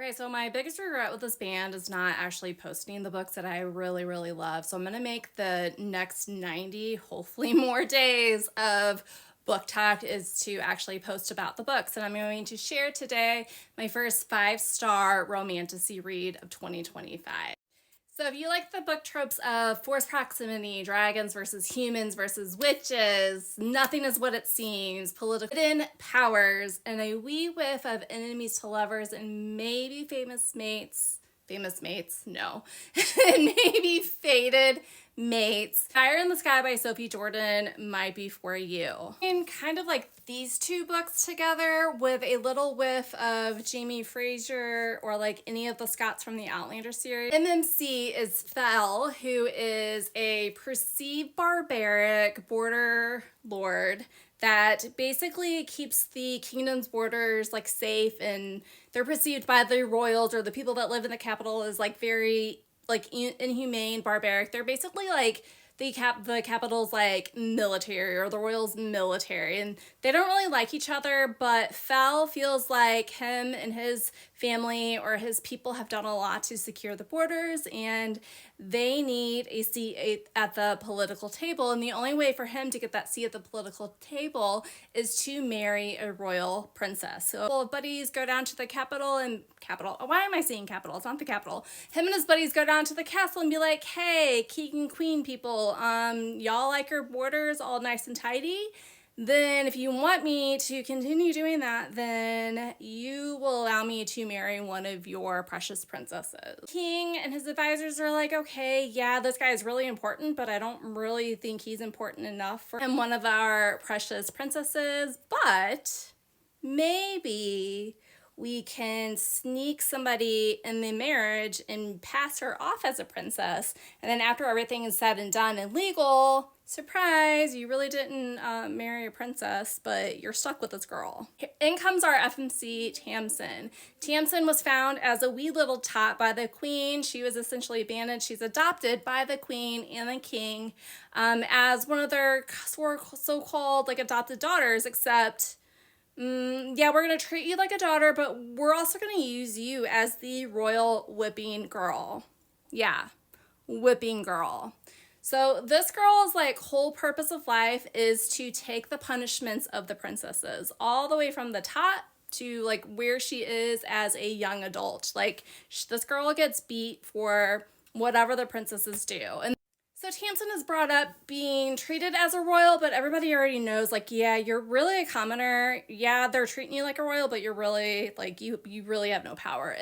Okay, so my biggest regret with this band is not actually posting the books that I really, really love. So I'm going to make the next 90, hopefully more days of book talk is to actually post about the books. And I'm going to share today my first 5-star romantasy read of 2025. So if you like the book tropes of forced proximity, dragons versus humans versus witches, nothing is what it seems, political hidden powers, and a wee whiff of enemies to lovers and maybe famous mates, no, and maybe fated mates. Fire in the Sky by Sophie Jordan might be for you. And kind of like these two books together with a little whiff of Jamie Fraser or like any of the Scots from the Outlander series. MMC is Fell, who is a perceived barbaric border lord that basically keeps the kingdom's borders like safe, and they're perceived by the royals or the people that live in the capital as like very like inhumane, barbaric. They're basically like the capital's like military, or the royals military, and they don't really like each other, but Fell feels like him and his family or his people have done a lot to secure the borders, and they need a seat at the political table, and the only way for him to get that seat at the political table is to marry a royal princess. So buddies go down to the why am I saying capital? It's not the capital. Him and his buddies go down to the castle and be like, hey, king and queen people, y'all like your borders all nice and tidy? Then if you want me to continue doing that, then you will allow me to marry one of your precious princesses. King and his advisors are like, okay, yeah, this guy is really important, but I don't really think he's important enough for him, one of our precious princesses, but maybe we can sneak somebody in the marriage and pass her off as a princess. And then after everything is said and done and legal, surprise, you really didn't marry a princess, but you're stuck with this girl. In comes our FMC, Tamsin. Tamsin was found as a wee little tot by the queen. She was essentially abandoned. She's adopted by the queen and the king as one of their so-called like adopted daughters, except yeah, we're going to treat you like a daughter, but we're also going to use you as the royal whipping girl. Yeah, whipping girl. So this girl's like whole purpose of life is to take the punishments of the princesses all the way from the top to like where she is as a young adult. Like this girl gets beat for whatever the princesses do. And so Tamsin is brought up being treated as a royal, but everybody already knows, like, yeah, you're really a commoner. Yeah, they're treating you like a royal, but you're really, like, you really have no power.